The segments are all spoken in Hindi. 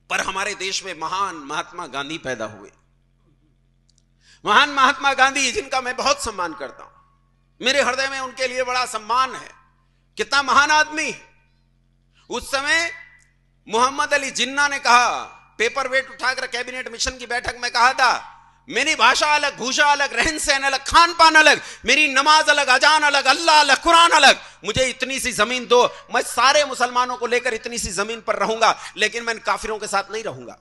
पर हमारे देश में महान महात्मा गांधी पैदा हुए। महान महात्मा गांधी, जिनका मैं बहुत सम्मान करता हूं, मेरे हृदय में उनके लिए बड़ा सम्मान है। कितना महान आदमी। उस समय मोहम्मद अली जिन्ना ने कहा, पेपर वेट उठाकर कैबिनेट मिशन की बैठक में कहा था, मेरी भाषा अलग, भूषा अलग, रहन सहन अलग, खान पान अलग, मेरी नमाज अलग, अजान अलग, अल्लाह अलग, कुरान अलग, मुझे इतनी सी जमीन दो, मैं सारे मुसलमानों को लेकर इतनी सी जमीन पर रहूंगा, लेकिन मैं काफिरों के साथ नहीं रहूंगा।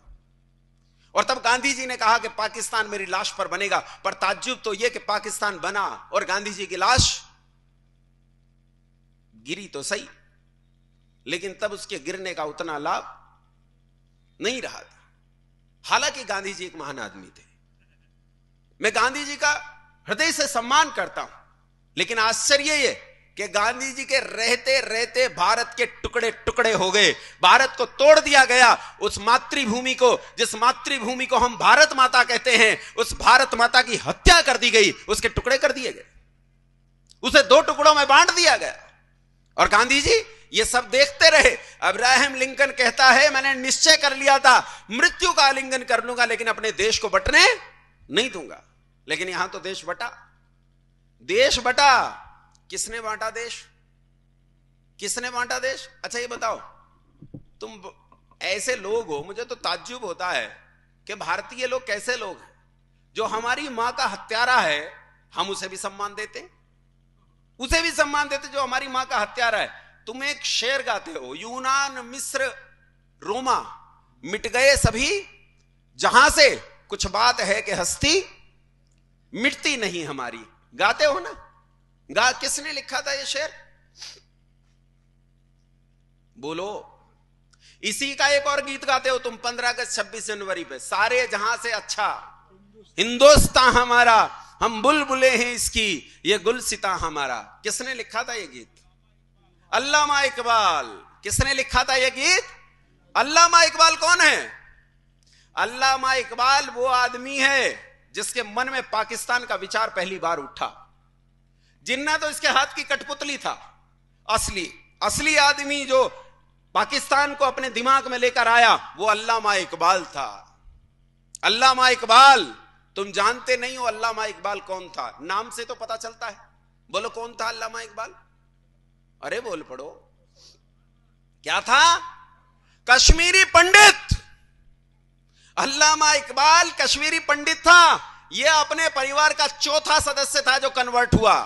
और तब गांधी जी ने कहा कि पाकिस्तान मेरी लाश पर बनेगा। पर ताज्जुब तो यह कि पाकिस्तान बना और गांधी जी की लाश गिरी तो सही, लेकिन तब उसके गिरने का उतना लाभ नहीं रहा था। हालांकि गांधी जी एक महान आदमी थे, मैं गांधी जी का हृदय से सम्मान करता हूं, लेकिन आश्चर्य यह कि गांधी जी के रहते रहते भारत के टुकड़े टुकड़े हो गए, भारत को तोड़ दिया गया। उस मातृभूमि को, जिस मातृभूमि को हम भारत माता कहते हैं, उस भारत माता की हत्या कर दी गई, उसके टुकड़े कर दिए गए, उसे 2 टुकड़ों में बांट दिया गया। और गांधी जी ये सब देखते रहे। अब्राहम लिंकन कहता है, मैंने निश्चय कर लिया था मृत्यु का आलिंगन कर लूंगा, लेकिन अपने देश को बंटने नहीं दूंगा। लेकिन यहां तो देश बटा, देश बटा। किसने बांटा देश? किसने बांटा देश? अच्छा ये बताओ, तुम ऐसे लोग हो, मुझे तो ताज्जुब होता है कि भारतीय लोग कैसे लोग हैं, जो हमारी मां का हत्यारा है हम उसे भी सम्मान देते, उसे भी सम्मान देते जो हमारी मां का हत्यारा है। तुम एक शेर गाते हो, यूनान मिस्र रोमा मिट गए सभी जहां से, कुछ बात है कि हस्ती मिटती नहीं हमारी। गाते हो ना? किसने लिखा था ये शेर? बोलो। इसी का एक और गीत गाते हो तुम 15 अगस्त 26 जनवरी पे, सारे जहां से अच्छा हिंदुस्तान हमारा, हम बुलबुले हैं इसकी, ये गुलसिता हमारा। किसने लिखा था ये गीत? अल्लामा इकबाल। किसने लिखा था ये गीत? अल्लामा इकबाल। कौन है अल्लामा इकबाल? वो आदमी है जिसके मन में पाकिस्तान का विचार पहली बार उठा। जिन्ना तो इसके हाथ की कठपुतली था, असली आदमी जो पाकिस्तान को अपने दिमाग में लेकर आया वो अल्लामा इकबाल था। अल्लामा इकबाल, तुम जानते नहीं हो अल्लामा इकबाल कौन था? नाम से तो पता चलता है। बोलो कौन था अल्लामा इकबाल? अरे बोल पड़ो। क्या था? कश्मीरी पंडित। अल्लामा इकबाल कश्मीरी पंडित था। यह अपने परिवार का चौथा सदस्य था जो कन्वर्ट हुआ,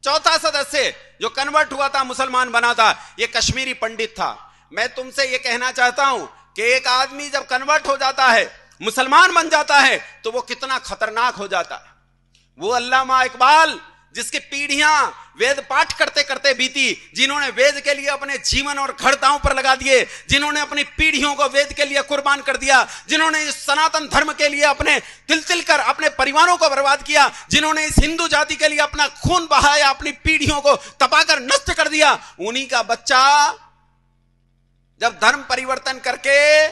चौथा सदस्य जो कन्वर्ट हुआ था, मुसलमान बना था, यह कश्मीरी पंडित था। मैं तुमसे यह कहना चाहता हूं कि एक आदमी जब कन्वर्ट हो जाता है, मुसलमान बन जाता है, तो वो कितना खतरनाक हो जाता है। वो अल्लामा इकबाल जिसकी पीढ़ियां वेद पाठ करते करते बीती, जिन्होंने वेद के लिए अपने जीवन और घर दांव पर लगा दिए, जिन्होंने अपनी पीढ़ियों को वेद के लिए कुर्बान कर दिया, जिन्होंने इस सनातन धर्म के लिए अपने तिल कर अपने परिवारों को बर्बाद किया, जिन्होंने इस हिंदू जाति के लिए अपना खून बहाया, अपनी पीढ़ियों को तपाकर नष्ट कर दिया, उन्हीं का बच्चा जब धर्म परिवर्तन करके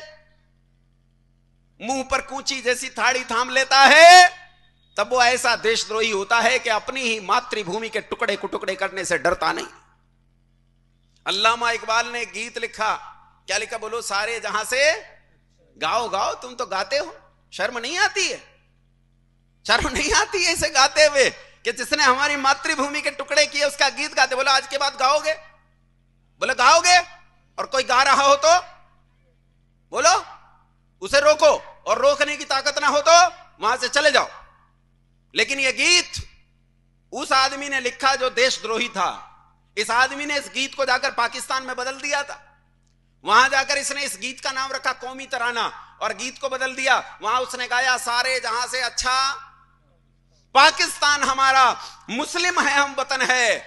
मुंह पर कूंची जैसी थाड़ी थाम लेता है, तब वो ऐसा देशद्रोही होता है कि अपनी ही मातृभूमि के टुकड़े को टुकड़े करने से डरता नहीं। अल्लामा इकबाल ने गीत लिखा। क्या लिखा? बोलो। सारे जहां से गाओ गाओ। तुम तो गाते हो, शर्म नहीं आती है? शर्म नहीं आती है इसे गाते हुए कि जिसने हमारी मातृभूमि के टुकड़े किए उसका गीत गाते? बोलो आज के बाद गाओगे? बोलो गाओगे। और कोई गा रहा हो तो बोलो, उसे रोको, और रोकने की ताकत ना हो तो वहां से चले जाओ। लेकिन यह गीत उस आदमी ने लिखा जो देशद्रोही था। इस आदमी ने इस गीत को जाकर पाकिस्तान में बदल दिया था। वहां जाकर इसने इस गीत का नाम रखा कौमी तराना, और गीत को बदल दिया। वहां उसने गाया, सारे जहां से अच्छा पाकिस्तान हमारा, मुस्लिम है हम वतन है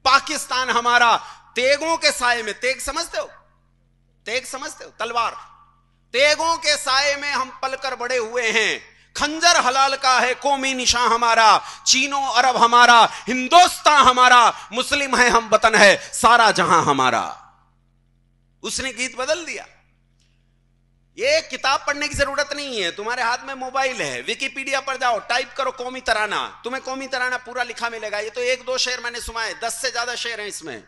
पाकिस्तान हमारा, तेगों के साए में, तेग समझते हो? तेग समझते हो? तलवार। तेगों के साए में हम पलकर बड़े हुए हैं, खंजर हलाल का है कौमी निशान हमारा, चीनो अरब हमारा, हिंदुस्तान हमारा, मुस्लिम है हम वतन है सारा जहां हमारा। उसने गीत बदल दिया। ये किताब पढ़ने की जरूरत नहीं है, तुम्हारे हाथ में मोबाइल है, विकिपीडिया पर जाओ, टाइप करो कौमी तराना, तुम्हें कौमी तराना पूरा लिखा मिलेगा। ये तो 1-2 शेर मैंने सुनाए, 10 से ज्यादा शेर हैं इसमें।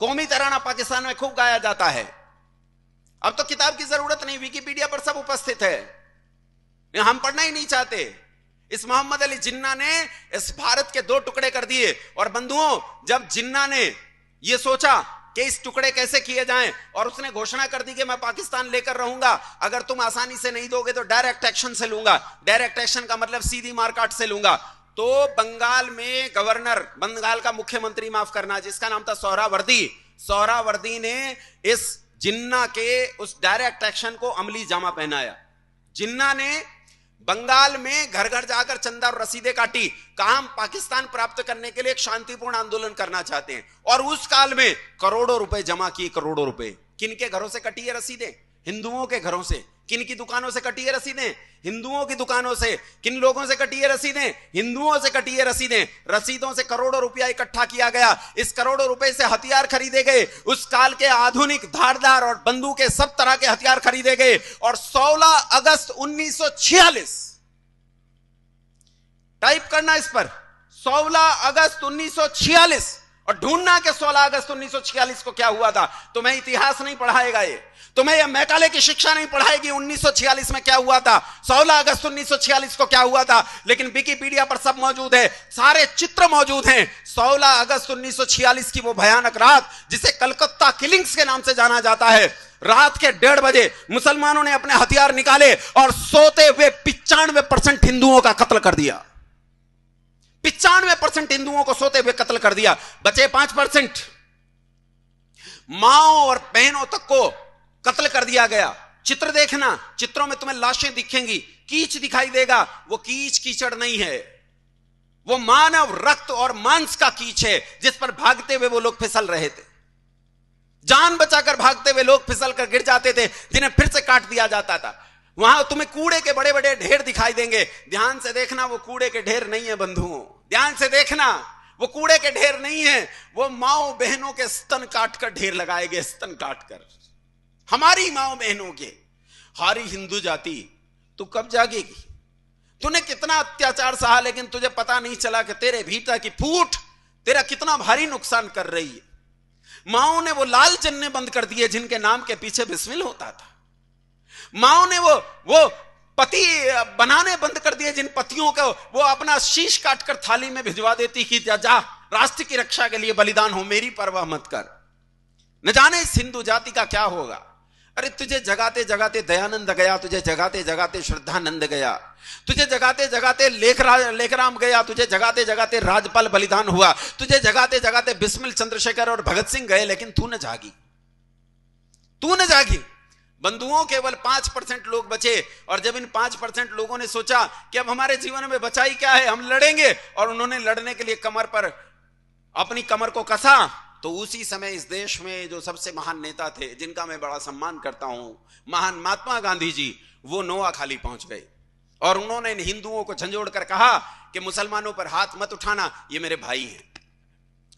कौमी तराना पाकिस्तान में खूब गाया जाता है। अब तो किताब की जरूरत नहीं, विकिपीडिया पर सब उपस्थित है। हम पढ़ना ही नहीं चाहते। इस मोहम्मद अली जिन्ना ने इस भारत के 2 टुकड़े कर दिए। और बंधुओं, जब जिन्ना ने यह सोचा कि इस टुकड़े कैसे किए जाएं, और उसने घोषणा कर दी कि मैं पाकिस्तान लेकर रहूंगा, अगर तुम आसानी से नहीं दोगे तो डायरेक्ट एक्शन से लूंगा। डायरेक्ट एक्शन का मतलब सीधी मारकाट से लूंगा। तो बंगाल में गवर्नर, बंगाल का मुख्यमंत्री माफ करना, जिसका नाम था सोहरावर्दी ने इस जिन्ना के उस डायरेक्ट एक्शन को अमली जामा पहनाया। जिन्ना ने बंगाल में घर घर जाकर चंदा और रसीदें काटी, कहा हम पाकिस्तान प्राप्त करने के लिए एक शांतिपूर्ण आंदोलन करना चाहते हैं। और उस काल में करोड़ों रुपए जमा किए, करोड़ों रुपए। किन के घरों से कटी है रसीदें? हिंदुओं के घरों से। किन की दुकानों से कटी है रसीदें? हिंदुओं की दुकानों से। किन लोगों से कटी है रसीदें? हिंदुओं से कटी है रसीदें। रसीदों से करोड़ों रुपया इकट्ठा किया गया। इस करोड़ों रुपए से हथियार खरीदे गए, उस काल के आधुनिक धारदार और बंदूकें, सब तरह के हथियार खरीदे गए। और 16 अगस्त 1946, टाइप करना इस पर, 16 अगस्त 1946, और ढूंढना कि 16 अगस्त 1946 को क्या हुआ था। तुम्हें इतिहास नहीं पढ़ाएगा ये, तुम्हें यह मैकाले की शिक्षा नहीं पढ़ाएगी 1946 में क्या हुआ था, 16 अगस्त 1946 को क्या हुआ था। लेकिन विकिपीडिया पर सब मौजूद है, सारे चित्र मौजूद हैं। 16 अगस्त 1946 की वो भयानक रात, जिसे कलकत्ता किलिंग्स के नाम से जाना जाता है। रात के 1:30 बजे मुसलमानों ने अपने हथियार निकाले और सोते हुए 95% हिंदुओं का कत्ल कर दिया। 95% हिंदुओं को सोते हुए कत्ल कर दिया। बचे 5%, माओ और बहनों तक को कत्ल कर दिया गया। चित्र देखना, चित्रों में तुम्हें लाशें दिखेंगी, कीच दिखाई देगा। वो कीच कीचड़ नहीं है, वो मानव रक्त और मांस का कीच है, जिस पर भागते हुए वो लोग फिसल रहे थे। जान बचाकर भागते हुए लोग फिसल कर गिर जाते थे, जिन्हें फिर से काट दिया जाता था। वहां तुम्हें कूड़े के बड़े बड़े ढेर दिखाई देंगे। ध्यान से देखना, वो कूड़े के ढेर नहीं है बंधुओं, ध्यान से देखना, वो कूड़े के ढेर नहीं है। वो माओ बहनों के स्तन काटकर ढेर लगाए गए, स्तन काटकर। हमारी माओ बहनों के। हारी हिंदू जाति, तू कब जागेगी? तूने कितना अत्याचार सहा, लेकिन तुझे पता नहीं चला कि तेरे भीतर की फूट तेरा कितना भारी नुकसान कर रही है। माओ ने वो लाल चन्ने बंद कर दिए जिनके नाम के पीछे बिस्मिल होता था। माओ ने वो पति बनाने बंद कर दिए, जिन पतियों को वो अपना शीश काटकर थाली में भिजवा देती कि जा राष्ट्र की रक्षा के लिए बलिदान हो, मेरी परवाह मत कर। न जाने इस हिंदू जाति का क्या होगा। अरे तुझे जगाते जगाते दयानंद गया, तुझे जगाते जगाते श्रद्धानंद गया, तुझे जगाते जगाते लेखराम गया, तुझे जगाते जगाते राजपाल बलिदान हुआ, तुझे जगाते जगाते बिस्मिल चंद्रशेखर और भगत सिंह गए, लेकिन तू न जागी, तू न जागी। बंधुओं, केवल 5% लोग बचे। और जब इन 5% लोगों ने सोचा कि अब हमारे जीवन में बचाई क्या है, हम लड़ेंगे, और उन्होंने लड़ने के लिए कमर पर अपनी कमर को कसा, तो उसी समय इस देश में जो सबसे महान नेता थे, जिनका मैं बड़ा सम्मान करता हूं, महान महात्मा गांधी जी, वो नोआखाली पहुंच गए। और उन्होंने इन हिंदुओं को झंझोड़ कर कहा कि मुसलमानों पर हाथ मत उठाना, ये मेरे भाई हैं।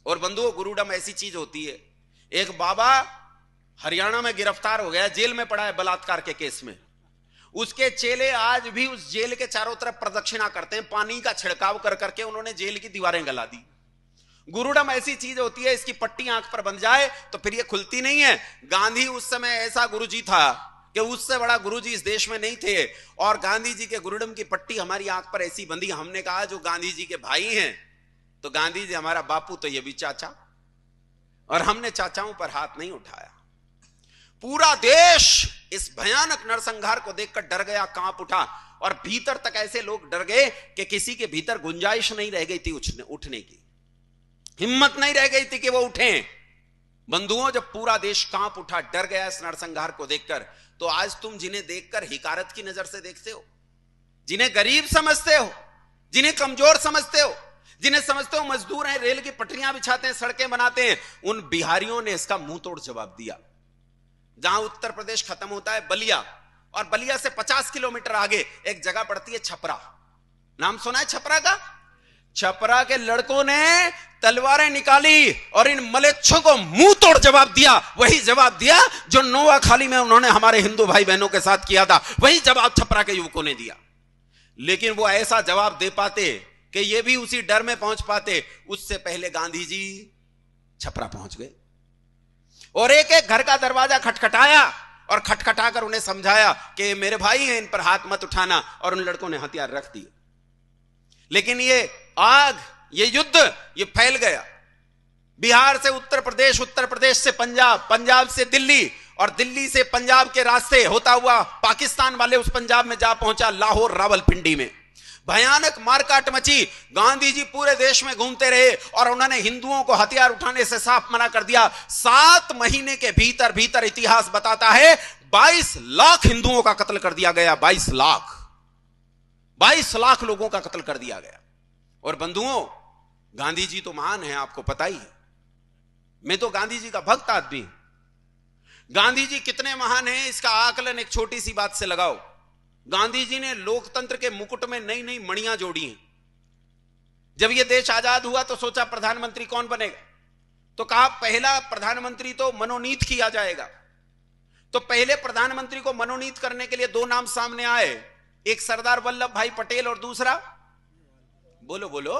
और बंधुओं, गुरुडम ऐसी चीज होती है। एक बाबा हरियाणा में गिरफ्तार हो गया, जेल में पड़ा है बलात्कार के केस में। उसके चेले आज भी उस जेल के चारों तरफ प्रदक्षिणा करते हैं, पानी का छिड़काव कर करके उन्होंने जेल की दीवारें गला दी। गुरुडम ऐसी चीज होती है, इसकी पट्टी आंख पर बंध जाए तो फिर ये खुलती नहीं है। गांधी उस समय ऐसा गुरुजी था कि उससे बड़ा गुरुजी इस देश में नहीं थे। और गांधी जी के गुरुडम की पट्टी हमारी आंख पर ऐसी बंधी, हमने कहा जो गांधी जी के भाई हैं, तो गांधी जी हमारा बापू, तो ये भी चाचा। और हमने चाचाओं पर हाथ नहीं उठाया। पूरा देश इस भयानक नरसंहार को देखकर डर गया, कांप उठा। और भीतर तक ऐसे लोग डर गए कि किसी के भीतर गुंजाइश नहीं रह गई थी उठने की, हिम्मत नहीं रह गई थी कि वो उठें। बंधुओं, जब पूरा देश कांप उठा, डर गया इस नरसंहार को देखकर, तो आज तुम जिन्हें देखकर हिकारत की नजर से देखते हो, जिन्हें गरीब समझते हो, जिन्हें कमजोर समझते हो, जिन्हें समझते हो मजदूर हैं, रेल की पटरियां बिछाते हैं, सड़कें बनाते हैं, उन बिहारियों ने इसका मुंह तोड़ जवाब दिया। जहां उत्तर प्रदेश खत्म होता है बलिया, और बलिया से 50 किलोमीटर आगे एक जगह पड़ती है छपरा। नाम सुना है छपरा का? छपरा के लड़कों ने तलवारें निकाली और इन मलेच्छों को मुंह तोड़ जवाब दिया। वही जवाब दिया जो नोआखाली में उन्होंने हमारे हिंदू भाई बहनों के साथ किया था, वही जवाब छपरा के युवकों ने दिया। लेकिन वो ऐसा जवाब दे पाते कि ये भी उसी डर में पहुंच पाते, उससे पहले गांधी जी छपरा पहुंच गए और एक एक घर का दरवाजा खटखटाया और खटखटाकर उन्हें समझाया कि मेरे भाई हैं, इन पर हाथ मत उठाना, और उन लड़कों ने हथियार रख दिए। लेकिन ये आग, ये युद्ध, ये फैल गया बिहार से उत्तर प्रदेश, उत्तर प्रदेश से पंजाब, पंजाब से दिल्ली, और दिल्ली से पंजाब के रास्ते होता हुआ पाकिस्तान वाले उस पंजाब में जा पहुंचा, लाहौर रावलपिंडी में। भयानक मारकाट मची। गांधी जी पूरे देश में घूमते रहे और उन्होंने हिंदुओं को हथियार उठाने से साफ मना कर दिया। 7 महीने के भीतर भीतर इतिहास बताता है 22 लाख हिंदुओं का कत्ल कर दिया गया। 22 लाख लोगों का कत्ल कर दिया गया। और बंधुओं, गांधी जी तो महान है, आपको पता ही है। मैं तो गांधी जी का भक्त आदमी हूं। गांधी जी कितने महान हैं इसका आकलन एक छोटी सी बात से लगाओ। गांधी जी ने लोकतंत्र के मुकुट में नई नई मणियां जोड़ी हैं। जब यह देश आजाद हुआ तो सोचा प्रधानमंत्री कौन बनेगा, तो कहा पहला प्रधानमंत्री तो मनोनीत किया जाएगा। तो पहले प्रधानमंत्री को मनोनीत करने के लिए 2 नाम सामने आए, एक सरदार वल्लभ भाई पटेल और दूसरा, बोलो बोलो,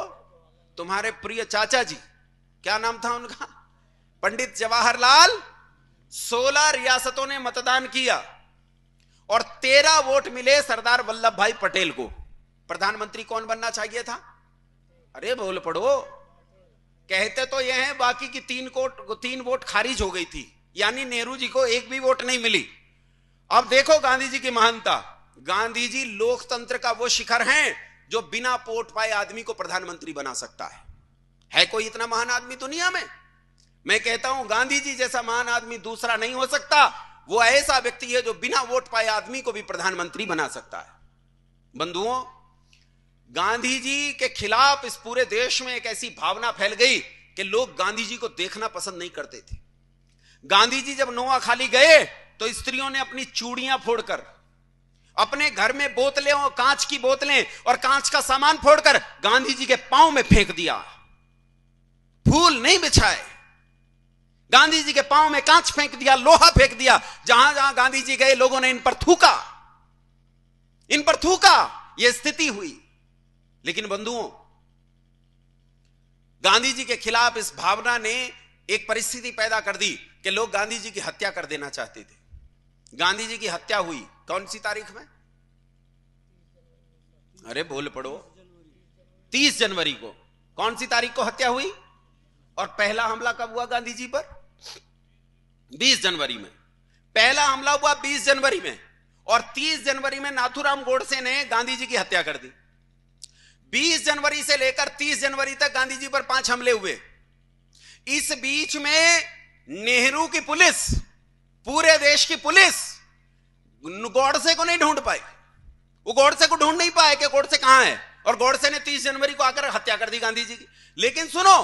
तुम्हारे प्रिय चाचा जी, क्या नाम था उनका, पंडित जवाहरलाल। 16 रियासतों ने मतदान किया और 13 वोट मिले सरदार वल्लभ भाई पटेल को। प्रधानमंत्री कौन बनना चाहिए था? अरे बोल पड़ो, कहते तो यह है बाकी की 3 वोट खारिज हो गई थी, यानी नेहरू जी को एक भी वोट नहीं मिली। अब देखो गांधी जी की महानता। गांधी जी लोकतंत्र का वो शिखर हैं जो बिना वोट पाए आदमी को प्रधानमंत्री बना सकता है कोई इतना महान आदमी दुनिया में? मैं कहता हूं गांधी जी जैसा महान आदमी दूसरा नहीं हो सकता। वो ऐसा व्यक्ति है जो बिना वोट पाए आदमी को भी प्रधानमंत्री बना सकता है। बंधुओं, गांधी जी के खिलाफ इस पूरे देश में एक ऐसी भावना फैल गई कि लोग गांधी जी को देखना पसंद नहीं करते थे। गांधी जी जब नोआखाली गए तो स्त्रियों ने अपनी चूड़ियां फोड़कर, अपने घर में बोतलें और कांच की बोतलें और कांच का सामान फोड़कर गांधी जी के पांव में फेंक दिया। फूल नहीं बिछाए, गांधी जी के पांव में कांच फेंक दिया, लोहा फेंक दिया। जहां जहां गांधी जी गए लोगों ने इन पर थूका, यह स्थिति हुई। लेकिन बंधुओं, गांधी जी के खिलाफ इस भावना ने एक परिस्थिति पैदा कर दी कि लोग गांधी जी की हत्या कर देना चाहते थे। गांधी जी की हत्या हुई कौन सी तारीख में? अरे बोल पड़ो, 30 जनवरी को। कौन सी तारीख को हत्या हुई? और पहला हमला कब हुआ गांधी जी पर? 20 जनवरी में। पहला हमला हुआ 20 जनवरी में और 30 जनवरी में नाथूराम गोडसे ने गांधी जी की हत्या कर दी। 20 जनवरी से लेकर 30 जनवरी तक गांधी जी पर 5 हमले हुए। इस बीच में नेहरू की पुलिस, पूरे देश की पुलिस गोडसे को नहीं ढूंढ पाई। वो गोडसे को ढूंढ नहीं पाए कि गोडसे कहां है, और गोडसे ने 30 जनवरी को आकर हत्या कर दी गांधी जी की। लेकिन सुनो,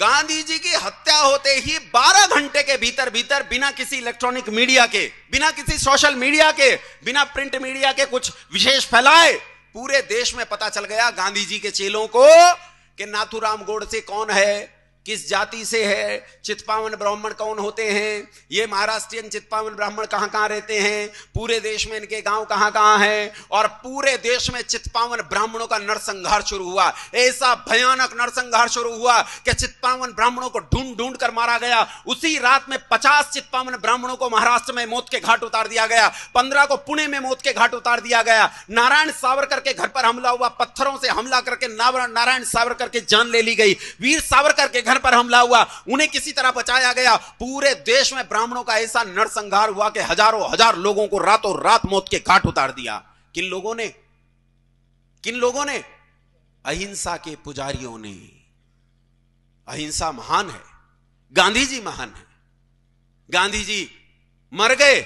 गांधी जी की हत्या होते ही 12 घंटे के भीतर भीतर बिना किसी इलेक्ट्रॉनिक मीडिया के, बिना किसी सोशल मीडिया के, बिना प्रिंट मीडिया के कुछ विशेष फैलाए, पूरे देश में पता चल गया गांधी जी के चेलों को कि नाथूराम गोडसे कौन है, किस जाति से है, चित्पावन ब्राह्मण कौन होते हैं, ये महाराष्ट्रियन चित्पावन ब्राह्मण कहां कहां रहते हैं, पूरे देश में इनके गांव कहां कहां हैं। और पूरे देश में चित्पावन ब्राह्मणों का नरसंहार शुरू हुआ। ऐसा भयानक नरसंहार शुरू हुआ कि चित्पावन ब्राह्मणों को ढूंढ ढूंढ कर मारा गया। उसी रात में 50 चित्पावन ब्राह्मणों को महाराष्ट्र में मौत के घाट उतार दिया गया, 15 को पुणे में मौत के घाट उतार दिया गया। नारायण सावरकर के घर पर हमला हुआ, पत्थरों से हमला करके नारायण सावरकर की जान ले ली गई। वीर सावरकर के घर पर हमला हुआ, उन्हें किसी तरह बचाया गया। पूरे देश में ब्राह्मणों का ऐसा नरसंहार हुआ कि हजारों हजार लोगों को रातों रात मौत के घाट उतार दिया। किन लोगों ने? अहिंसा के पुजारियों ने। अहिंसा महान है, गांधी जी महान है। गांधी जी मर गए।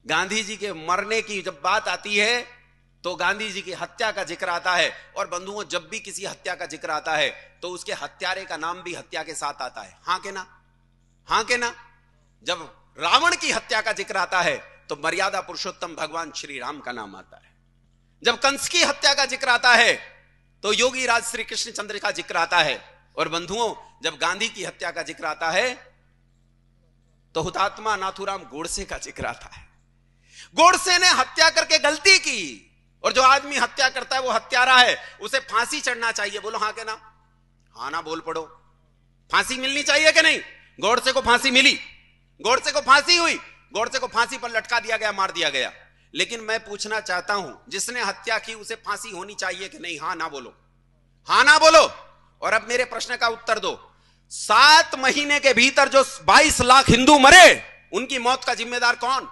गांधी जी के मरने की जब बात आती है तो गांधी जी की हत्या का जिक्र आता है। और बंधुओं, जब भी किसी हत्या का जिक्र आता है तो उसके हत्यारे का नाम भी हत्या के साथ आता है। हां के ना? हां के ना? जब रावण की हत्या का जिक्र आता है तो मर्यादा पुरुषोत्तम भगवान श्री राम का नाम आता है। जब कंस की हत्या का जिक्र आता है तो योगी राज श्री कृष्ण चंद्र का जिक्र आता है। और बंधुओं, जब गांधी की हत्या का जिक्र आता है तो हुतात्मा नाथूराम गोडसे का जिक्र आता है। गोडसे ने हत्या करके गलती की, और जो आदमी हत्या करता है वो हत्यारा है, उसे फांसी चढ़ना चाहिए। बोलो हां के ना? हां ना बोल पड़ो। फांसी मिलनी चाहिए कि नहीं? गोडसे को फांसी मिली, गोडसे को फांसी हुई। गोडसे को फांसी पर लटका दिया गया, मार दिया गया। लेकिन मैं पूछना चाहता हूं, जिसने हत्या की उसे फांसी होनी चाहिए कि नहीं? हां ना बोलो, हां ना बोलो। और अब मेरे प्रश्न का उत्तर दो। 7 महीने के भीतर जो 22 लाख हिंदू मरे, उनकी मौत का जिम्मेदार कौन?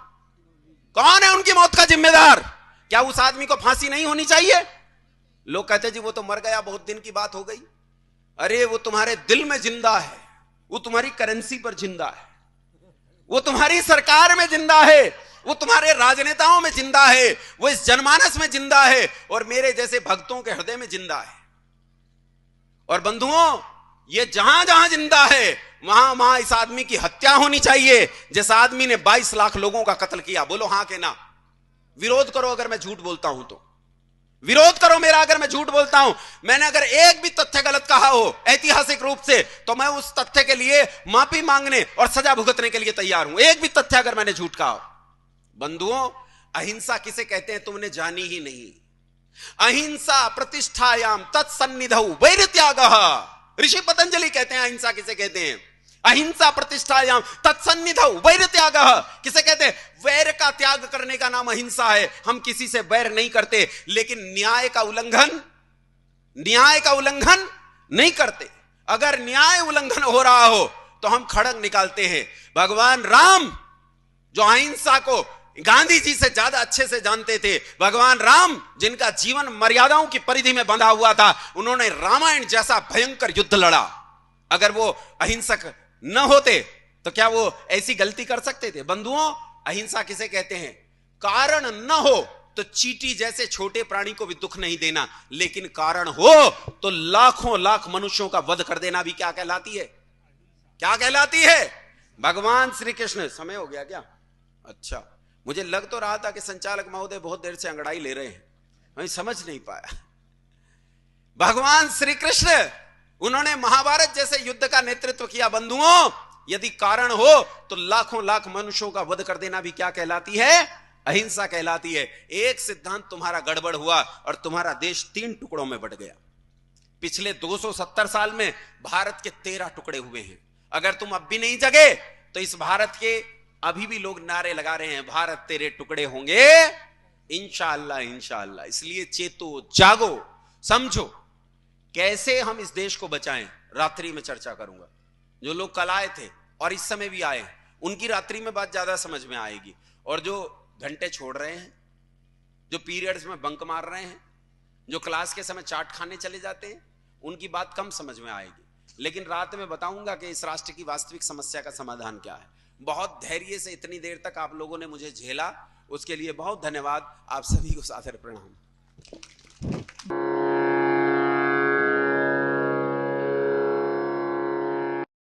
कौन है उनकी मौत का जिम्मेदार? क्या उस आदमी को फांसी नहीं होनी चाहिए? लोग कहते जी वो तो मर गया, बहुत दिन की बात हो गई। अरे वो तुम्हारे दिल में जिंदा है, वो तुम्हारी करेंसी पर जिंदा है, वो तुम्हारी सरकार में जिंदा है, वो तुम्हारे राजनेताओं में जिंदा है, वो इस जनमानस में जिंदा है और मेरे जैसे भक्तों के हृदय में जिंदा है। और बंधुओं, ये जहां जहां जिंदा है वहां वहां इस आदमी की हत्या होनी चाहिए, जिस आदमी ने 22 लाख लोगों का कत्ल किया। बोलो हां के ना? विरोध करो अगर मैं झूठ बोलता हूं तो, विरोध करो मेरा अगर मैं झूठ बोलता हूं। मैंने अगर एक भी तथ्य गलत कहा हो ऐतिहासिक रूप से, तो मैं उस तथ्य के लिए माफी मांगने और सजा भुगतने के लिए तैयार हूं। एक भी तथ्य अगर मैंने झूठ कहा हो। बंधुओं, अहिंसा किसे कहते हैं तुमने जानी ही नहीं। अहिंसा प्रतिष्ठायाम तत्सन्निधौ वैरत्यागः। ऋषि पतंजलि कहते हैं अहिंसा किसे कहते हैं। अहिंसा प्रतिष्ठायाम तत्सन्निधौ वैरत्यागः किसे कहते हैं? वैर का त्याग करने का नाम अहिंसा है। हम किसी से वैर नहीं करते, लेकिन न्याय का उल्लंघन नहीं करते। अगर न्याय उल्लंघन हो रहा हो तो हम खड़ग निकालते हैं। भगवान राम जो अहिंसा को गांधी जी से ज्यादा अच्छे से जानते थे, भगवान राम जिनका जीवन मर्यादाओं की परिधि में बंधा हुआ था, उन्होंने रामायण जैसा भयंकर युद्ध लड़ा। अगर वो अहिंसक न होते तो क्या वो ऐसी गलती कर सकते थे? बंधुओं, अहिंसा किसे कहते हैं? कारण न हो तो चींटी जैसे छोटे प्राणी को भी दुख नहीं देना, लेकिन कारण हो तो लाखों लाख मनुष्यों का वध कर देना भी क्या कहलाती है? क्या कहलाती है? भगवान श्री कृष्ण। समय हो गया क्या? अच्छा, मुझे लग तो रहा था कि संचालक महोदय बहुत देर से अंगड़ाई ले रहे हैं, मैं समझ नहीं पाया। भगवान श्री कृष्ण, उन्होंने महाभारत जैसे युद्ध का नेतृत्व किया। बंधुओं, यदि कारण हो तो लाखों लाख मनुष्यों का वध कर देना भी क्या कहलाती है? अहिंसा कहलाती है। एक सिद्धांत तुम्हारा गड़बड़ हुआ और तुम्हारा देश 3 टुकड़ों में बट गया। पिछले 270 साल में भारत के 13 टुकड़े हुए हैं। अगर तुम अब भी नहीं जगे तो इस भारत के अभी भी लोग नारे लगा रहे हैं, भारत तेरे टुकड़े होंगे इंशाअल्लाह इंशाअल्लाह। इसलिए चेतो, जागो, समझो कैसे हम इस देश को बचाएं। रात्रि में चर्चा करूंगा। जो लोग कल आए थे और इस समय भी आए, उनकी रात्रि में बात ज्यादा समझ में आएगी। और जो घंटे छोड़ रहे हैं, जो पीरियड्स में बंक मार रहे हैं, जो क्लास के समय चाट खाने चले जाते हैं, उनकी बात कम समझ में आएगी। लेकिन रात में बताऊंगा कि इस राष्ट्र की वास्तविक समस्या का समाधान क्या है। बहुत धैर्य से इतनी देर तक आप लोगों ने मुझे झेला, उसके लिए बहुत धन्यवाद। आप सभी को सादर प्रणाम।